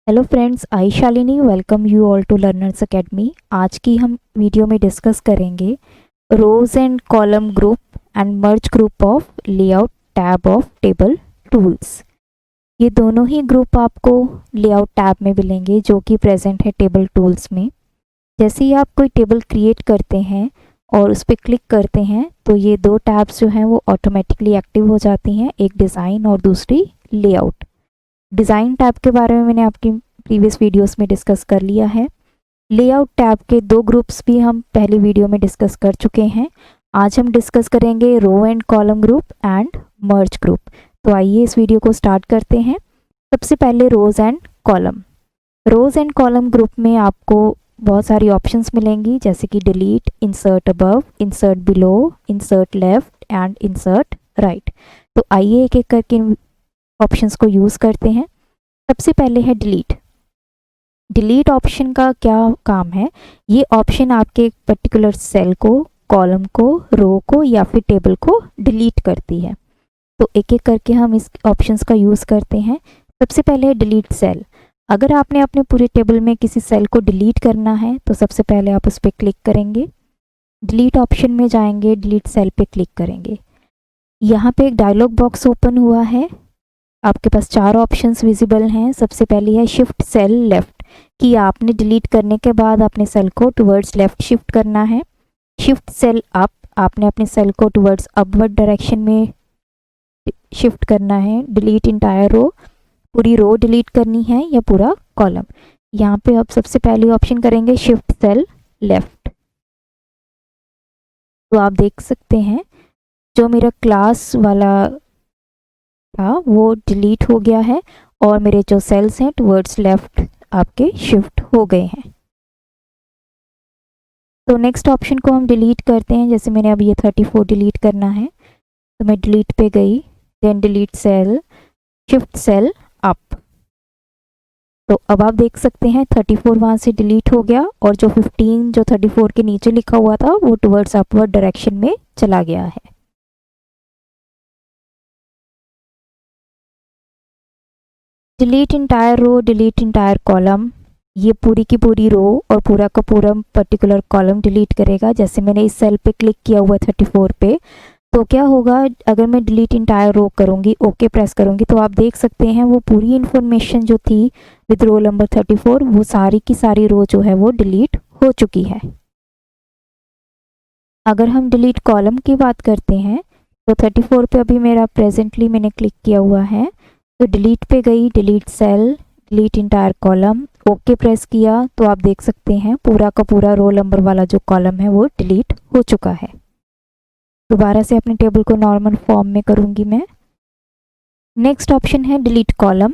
Hello friends, I Shalini welcome you all to learners academy. आज की हम वीडियो में डिस्कस करेंगे rows and column group and merge group of layout tab of table tools. ये दोनों ही ग्रुप आपको लेआउट टैब में मिलेंगे जो कि प्रेजेंट है टेबल टूल्स में। जैसे ही आप कोई टेबल क्रिएट करते हैं और उस पर क्लिक करते हैं तो ये दो टैब्स जो हैं वो ऑटोमेटिकली एक्टिव हो जाती हैं, एक डिज़ाइन और दूसरी लेआउट। डिज़ाइन टैब के बारे में मैंने आपकी प्रीवियस वीडियोस में डिस्कस कर लिया है। लेआउट टैब के दो ग्रुप्स भी हम पहली वीडियो में डिस्कस कर चुके हैं। आज हम डिस्कस करेंगे row and column group and merge group. तो आइए इस वीडियो को स्टार्ट करते हैं। सबसे पहले rows and column. Rows and column group में आपको बहुत सारी ऑप्शंस मिलेंगी, जैसे कि delete, insert above, insert below, insert left and insert right. तो आइए एक एक करके ऑप्शंस को यूज़ करते हैं। सबसे पहले है डिलीट। डिलीट ऑप्शन का क्या काम है? ये ऑप्शन आपके पर्टिकुलर सेल को, कॉलम को, रो को या फिर टेबल को डिलीट करती है। तो एक एक करके हम इस ऑप्शंस का यूज़ करते हैं। सबसे पहले है डिलीट सेल। अगर आपने अपने पूरे टेबल में किसी सेल को डिलीट करना है तो सबसे पहले आप उस पर क्लिक करेंगे, डिलीट ऑप्शन में जाएंगे, डिलीट सेल पे क्लिक करेंगे। यहाँ पे एक डायलॉग बॉक्स ओपन हुआ है। आपके पास चार ऑप्शंस विजिबल हैं। सबसे पहली है शिफ्ट सेल लेफ्ट, कि आपने डिलीट करने के बाद अपने सेल को टुवर्ड्स लेफ्ट शिफ्ट करना है। शिफ्ट सेल अप, आपने अपने सेल को टुवर्ड्स अपवर्ड डायरेक्शन में शिफ्ट करना है। डिलीट इंटायर रो, पूरी रो डिलीट करनी है या पूरा कॉलम। यहाँ पे अब सबसे पहली ऑप्शन करेंगे शिफ्ट सेल लेफ्ट। तो आप देख सकते हैं जो मेरा क्लास वाला था वो डिलीट हो गया है और मेरे जो सेल्स हैं टुवर्ड्स लेफ्ट आपके शिफ्ट हो गए हैं। तो नेक्स्ट ऑप्शन को हम डिलीट करते हैं। जैसे मैंने अब ये 34 डिलीट करना है तो मैं डिलीट पे गई, then delete cell, shift cell up. तो अब आप देख सकते हैं 34 वहाँ से डिलीट हो गया और जो 15 जो 34 के नीचे लिखा हुआ था वो टुवर्ड्स अपवर्ड डायरेक्शन में चला गया है। Delete entire row, delete entire column, ये पूरी की पूरी रो और पूरा का पूरा पर्टिकुलर कॉलम डिलीट करेगा। जैसे मैंने इस सेल पे क्लिक किया हुआ 34 पे, तो क्या होगा अगर मैं डिलीट इंटायर रो करूँगी, ओके प्रेस करूँगी, तो आप देख सकते हैं वो पूरी इन्फॉर्मेशन जो थी विद रोल नंबर 34 वो सारी की सारी रो जो है वो डिलीट हो चुकी है। अगर हम डिलीट कॉलम की बात करते हैं तो 34 पे अभी मेरा प्रेजेंटली मैंने क्लिक किया हुआ है, तो डिलीट पे गई, delete cell, delete entire column, okay press किया, तो आप देख सकते हैं पूरा का पूरा रोल नंबर वाला जो कॉलम है वो डिलीट हो चुका है। दोबारा से अपने टेबल को नॉर्मल फॉर्म में करूँगी मैं। नेक्स्ट ऑप्शन है डिलीट कॉलम,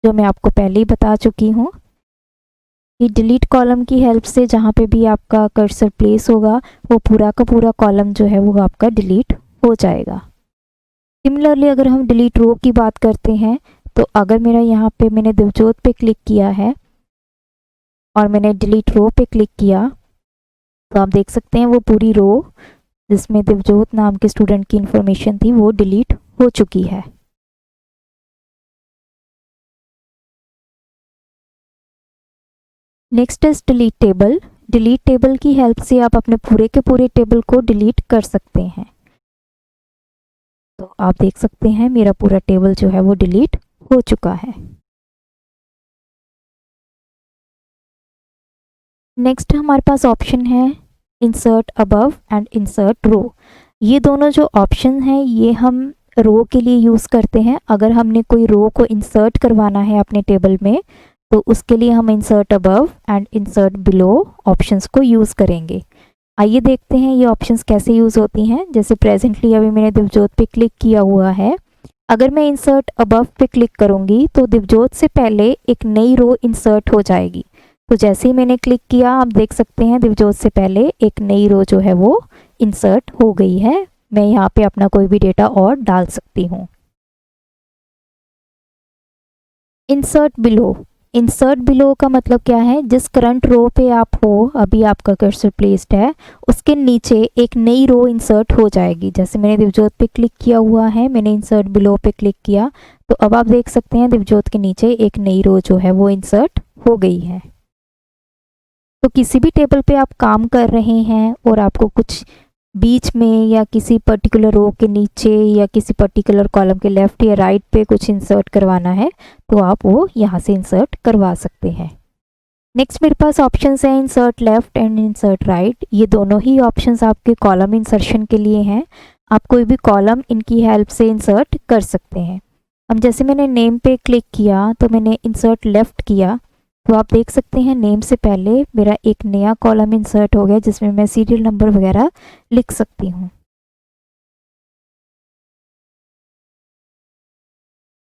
जो मैं आपको पहले ही बता चुकी हूँ कि डिलीट कॉलम की हेल्प से जहाँ पे भी आपका कर्सर प्लेस होगा वो पूरा का पूरा कॉलम जो है वो आपका डिलीट हो जाएगा। सिमिलरली अगर हम डिलीट रो की बात करते हैं तो अगर मेरा यहाँ पे मैंने दिवजोत पे क्लिक किया है और मैंने डिलीट रो पे क्लिक किया तो आप देख सकते हैं वो पूरी रो जिसमें दिवजोत नाम के स्टूडेंट की इंफॉर्मेशन थी वो डिलीट हो चुकी है। Next is delete table. Delete table की हेल्प से आप अपने पूरे के पूरे टेबल को डिलीट कर सकते हैं। तो आप देख सकते हैं मेरा पूरा टेबल जो है वो डिलीट हो चुका है। नेक्स्ट हमारे पास ऑप्शन है insert above and insert row. ये दोनों जो ऑप्शन हैं ये हम रो के लिए यूज़ करते हैं। अगर हमने कोई रो को इंसर्ट करवाना है अपने टेबल में तो उसके लिए हम insert above and insert below options को यूज़ करेंगे। आइए देखते हैं ये ऑप्शंस कैसे यूज़ होती हैं। जैसे प्रेजेंटली अभी मैंने दिवजोत पे क्लिक किया हुआ है, अगर मैं इंसर्ट अबव पे क्लिक करूँगी तो दिवजोत से पहले एक नई रो इंसर्ट हो जाएगी। तो जैसे ही मैंने क्लिक किया आप देख सकते हैं दिवजोत से पहले एक नई रो जो है वो इंसर्ट हो गई है। मैं यहाँ पे अपना कोई भी डेटा और डाल सकती हूँ। इंसर्ट बिलो, इंसर्ट बिलो का मतलब क्या है, जिस करंट रो पे आप हो, अभी आपका कर्सर प्लेस्ड है, उसके नीचे एक नई रो इंसर्ट हो जाएगी। जैसे मैंने दिवजोत पे क्लिक किया हुआ है, मैंने इंसर्ट बिलो पे क्लिक किया, तो अब आप देख सकते हैं दिवजोत के नीचे एक नई रो जो है वो इंसर्ट हो गई है। तो किसी भी टेबल पे आप काम कर रहे हैं और आपको कुछ बीच में या किसी पर्टिकुलर रो के नीचे या किसी पर्टिकुलर कॉलम के लेफ्ट या राइट पे कुछ इंसर्ट करवाना है, तो आप वो यहाँ से इंसर्ट करवा सकते हैं। नेक्स्ट मेरे पास ऑप्शंस हैं insert left and insert right. ये दोनों ही ऑप्शंस आपके कॉलम इंसर्शन के लिए हैं। आप कोई भी कॉलम इनकी हेल्प से इंसर्ट कर सकते हैं। अब जैसे मैंने नेम पे क्लिक किया तो मैंने इंसर्ट लेफ्ट किया, तो आप देख सकते हैं नेम से पहले मेरा एक नया कॉलम इंसर्ट हो गया जिसमें मैं सीरियल नंबर वगैरह लिख सकती हूँ।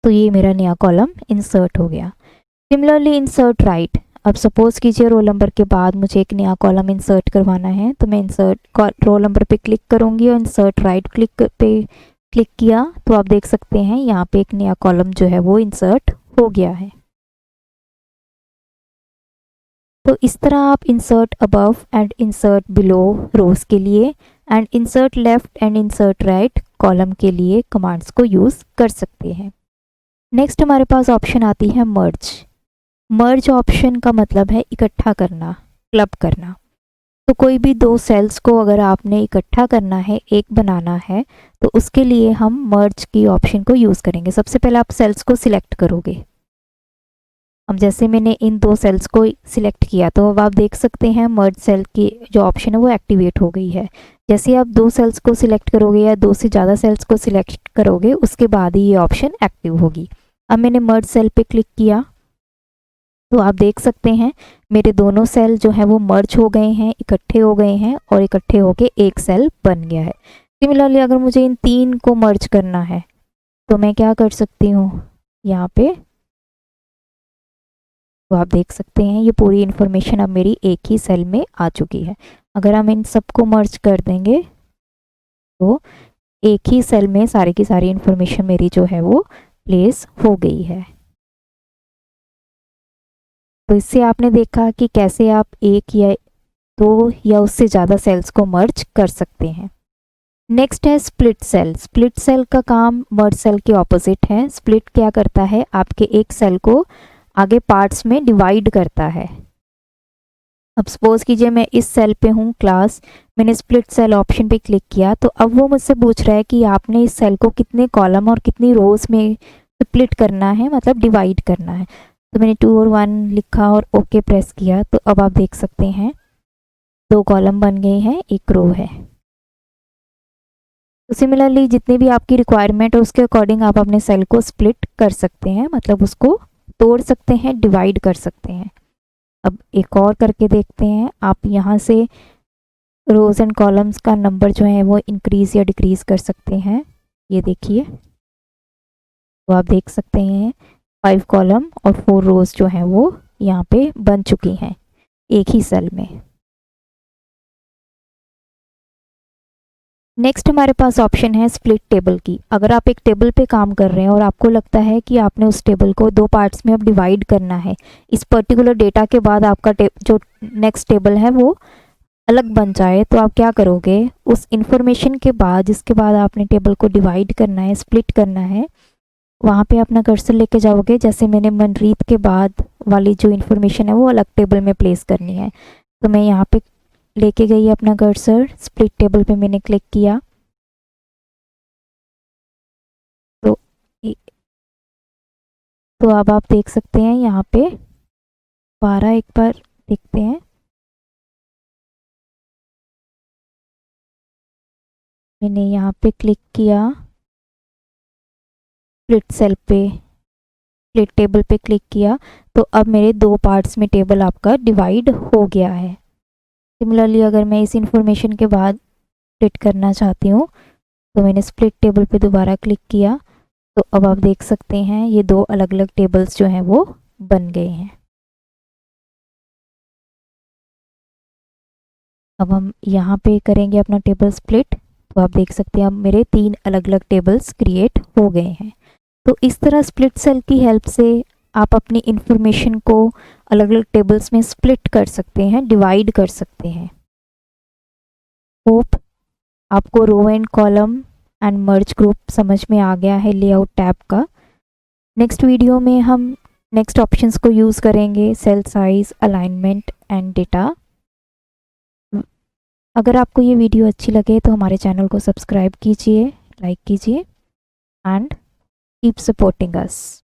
तो ये मेरा नया कॉलम इंसर्ट हो गया। सिमिलरली इंसर्ट राइट, अब सपोज कीजिए रोल नंबर के बाद मुझे एक नया कॉलम इंसर्ट करवाना है, तो मैं इंसर्ट रोल नंबर पे क्लिक करूँगी और इंसर्ट राइट क्लिक पे क्लिक किया, तो आप देख सकते हैं यहाँ पे एक नया कॉलम जो है वो इंसर्ट हो गया है। तो इस तरह आप insert above and insert below rows के लिए and insert left and insert right column के लिए कमांड्स को यूज़ कर सकते हैं। नेक्स्ट हमारे पास ऑप्शन आती है मर्ज। मर्ज ऑप्शन का मतलब है इकट्ठा करना, क्लब करना। तो कोई भी दो सेल्स को अगर आपने इकट्ठा करना है, एक बनाना है, तो उसके लिए हम मर्ज की ऑप्शन को यूज़ करेंगे। सबसे पहले आप सेल्स को सिलेक्ट करोगे। अब जैसे मैंने इन दो सेल्स को सिलेक्ट किया, तो अब आप देख सकते हैं मर्ज सेल की जो ऑप्शन है वो एक्टिवेट हो गई है। जैसे आप दो सेल्स को सिलेक्ट करोगे या दो से ज़्यादा सेल्स को सिलेक्ट करोगे, उसके बाद ही ये ऑप्शन एक्टिव होगी। अब मैंने मर्ज सेल पे क्लिक किया, तो आप देख सकते हैं मेरे दोनों सेल जो है वो मर्ज हो गए हैं, इकट्ठे हो गए हैं और इकट्ठे होके एक सेल बन गया है। सिमिलरली अगर मुझे इन तीन को मर्ज करना है, तो मैं क्या कर सकती हूँ, यहाँ पे तो आप देख सकते हैं ये पूरी इन्फॉर्मेशन अब मेरी एक ही सेल में आ चुकी है। अगर हम इन सबको मर्ज कर देंगे तो एक ही सेल में सारी की सारी इन्फॉर्मेशन मेरी जो है वो प्लेस हो गई है। तो इससे आपने देखा कि कैसे आप एक या दो या उससे ज़्यादा सेल्स को मर्ज कर सकते हैं। नेक्स्ट है स्प्लिट सेल। स्प्लिट सेल का काम मर्ज सेल के ऑपोजिट है। स्प्लिट क्या करता है, आपके एक सेल को आगे पार्ट्स में डिवाइड करता है। अब सपोज कीजिए मैं इस सेल पे हूँ क्लास, मैंने स्प्लिट सेल ऑप्शन पे क्लिक किया, तो अब वो मुझसे पूछ रहा है कि आपने इस सेल को कितने कॉलम और कितनी रोज में स्प्लिट करना है, मतलब डिवाइड करना है। तो मैंने 2 और 1 लिखा और ओके प्रेस किया, तो अब आप देख सकते हैं 2 कॉलम बन गए हैं, 1 रो है। तो सिमिलरली जितनी भी आपकी रिक्वायरमेंट है उसके अकॉर्डिंग आप अपने सेल को स्प्लिट कर सकते हैं, मतलब उसको तोड़ सकते हैं, डिवाइड कर सकते हैं। अब एक और करके देखते हैं। आप यहाँ से रोज एंड कॉलम्स का नंबर जो है वो इंक्रीज या डिक्रीज कर सकते हैं। ये देखिए, तो आप देख सकते हैं 5 कॉलम और 4 रोज जो हैं वो यहाँ पे बन चुकी हैं एक ही सेल में। नेक्स्ट हमारे पास ऑप्शन है स्प्लिट टेबल की। अगर आप एक टेबल पे काम कर रहे हैं और आपको लगता है कि आपने उस टेबल को 2 पार्ट्स में अब डिवाइड करना है, इस पर्टिकुलर डेटा के बाद आपका जो नेक्स्ट टेबल है वो अलग बन जाए, तो आप क्या करोगे, उस इंफॉर्मेशन के बाद जिसके बाद आपने टेबल को डिवाइड करना है, स्प्लिट करना है, वहाँ पे अपना कर्सर लेके जाओगे। जैसे मैंने मनरीत के बाद वाली जो इन्फॉर्मेशन है वो अलग टेबल में प्लेस करनी है, तो मैं यहाँ पे लेके गई अपना कर्सर, स्प्लिट टेबल पे मैंने क्लिक किया, तो अब आप देख सकते हैं यहाँ पे 12, एक बार देखते हैं, मैंने यहाँ पे क्लिक किया, स्प्लिट सेल पे, स्प्लिट टेबल पे क्लिक किया, तो अब मेरे 2 पार्ट्स में टेबल आपका डिवाइड हो गया है। सिमिलरली अगर मैं इस इंफॉर्मेशन के बाद स्प्लिट करना चाहती हूँ, तो मैंने स्प्लिट टेबल पे दोबारा क्लिक किया, तो अब आप देख सकते हैं ये 2 अलग अलग टेबल्स जो हैं वो बन गए हैं। अब हम यहाँ पे करेंगे अपना टेबल स्प्लिट, तो आप देख सकते हैं अब मेरे 3 अलग अलग टेबल्स क्रिएट हो गए हैं। तो इस तरह स्प्लिट सेल की हेल्प से आप अपनी इंफॉर्मेशन को अलग अलग टेबल्स में स्प्लिट कर सकते हैं, डिवाइड कर सकते हैं। होप आपको row and column and merge group समझ में आ गया है लेआउट टैब का। नेक्स्ट वीडियो में हम नेक्स्ट ऑप्शंस को यूज़ करेंगे, cell size, alignment and data. अगर आपको ये वीडियो अच्छी लगे तो हमारे चैनल को सब्सक्राइब कीजिए, लाइक कीजिए एंड कीप सपोर्टिंग अस।